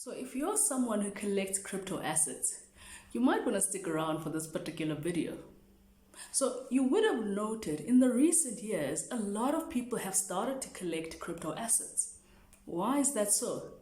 So if you're someone who collects crypto assets, you might want to stick around for this particular video. So you would have noted in the recent years, a lot of people have started to collect crypto assets. Why is that so?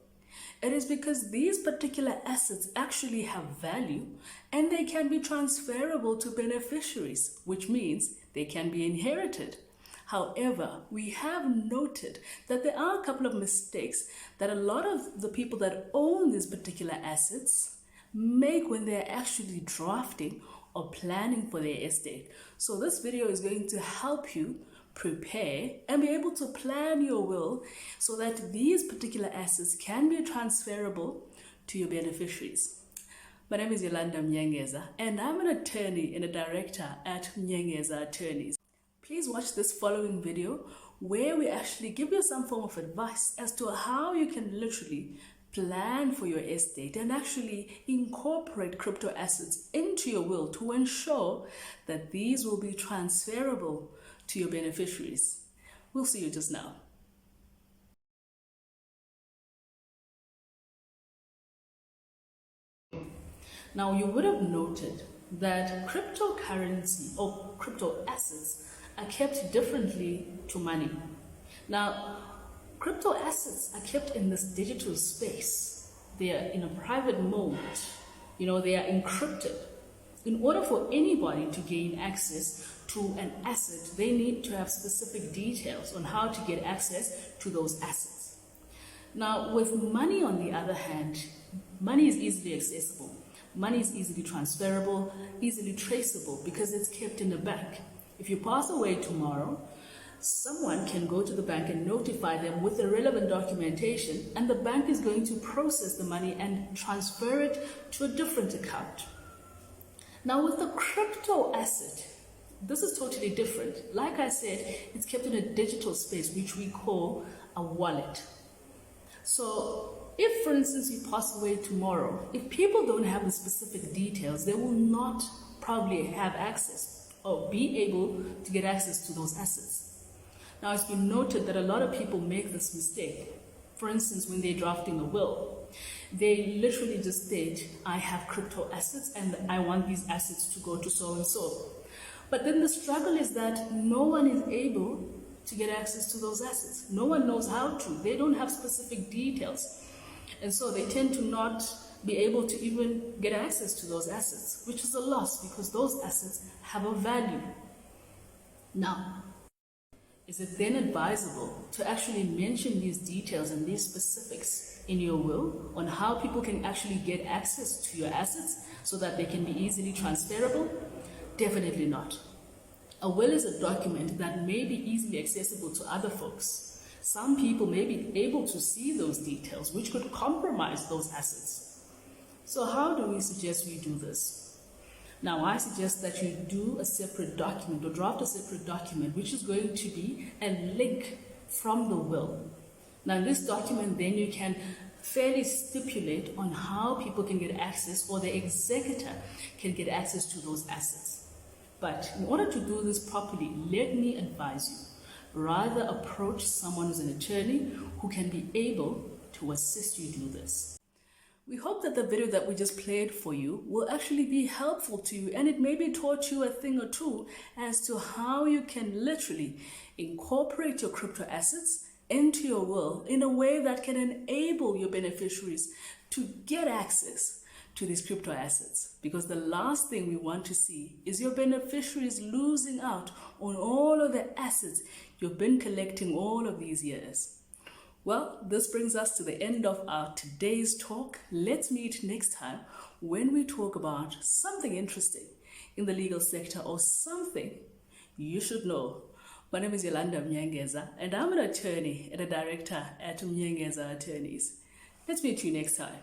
It is because these particular assets actually have value and they can be transferable to beneficiaries, which means they can be inherited. However, we have noted that there are a couple of mistakes that a lot of the people that own these particular assets make when they're actually drafting or planning for their estate. So this video is going to help you prepare and be able to plan your will so that these particular assets can be transferable to your beneficiaries. My name is Yolanda Mnyengeza and I'm an attorney and a director at Mnyengeza Attorneys. Please watch this following video where we actually give you some form of advice as to how you can literally plan for your estate and actually incorporate crypto assets into your will to ensure that these will be transferable to your beneficiaries. We'll see you just now. Now, you would have noted that cryptocurrency or crypto assets are kept differently to money. Now, crypto assets are kept in this digital space. They are in a private mode. They are encrypted. In order for anybody to gain access to an asset, they need to have specific details on how to get access to those assets. Now, with money on the other hand, money is easily accessible. Money is easily transferable, easily traceable because it's kept in the bank. If you pass away tomorrow, someone can go to the bank and notify them with the relevant documentation, and the bank is going to process the money and transfer it to a different account. Now, with the crypto asset, this is totally different. Like I said, it's kept in a digital space, which we call a wallet. So if, for instance, you pass away tomorrow, if people don't have the specific details, they will not probably have access or be able to get access to those assets. Now, it's been noted that a lot of people make this mistake. For instance, when they're drafting a will, they literally just state, I have crypto assets and I want these assets to go to so-and-so. But then the struggle is that no one is able to get access to those assets. No one knows how to. They don't have specific details. And so they tend to not be able to even get access to those assets, which is a loss because those assets have a value. Now, is it then advisable to actually mention these details and these specifics in your will on how people can actually get access to your assets so that they can be easily transferable? Definitely not. A will is a document that may be easily accessible to other folks. Some people may be able to see those details, which could compromise those assets. So how do we suggest we do this? Now, I suggest that you do a separate document or draft a separate document, which is going to be a link from the will. Now, in this document, then you can fairly stipulate on how people can get access or the executor can get access to those assets. But in order to do this properly, let me advise you, rather approach someone who's an attorney who can be able to assist you do this. We hope that the video that we just played for you will actually be helpful to you, and it maybe taught you a thing or two as to how you can literally incorporate your crypto assets into your will in a way that can enable your beneficiaries to get access to these crypto assets. Because the last thing we want to see is your beneficiaries losing out on all of the assets you've been collecting all of these years. Well, this brings us to the end of our today's talk. Let's meet next time when we talk about something interesting in the legal sector or something you should know. My name is Yolanda Mnyengeza and I'm an attorney and a director at Mnyengeza Attorneys. Let's meet you next time.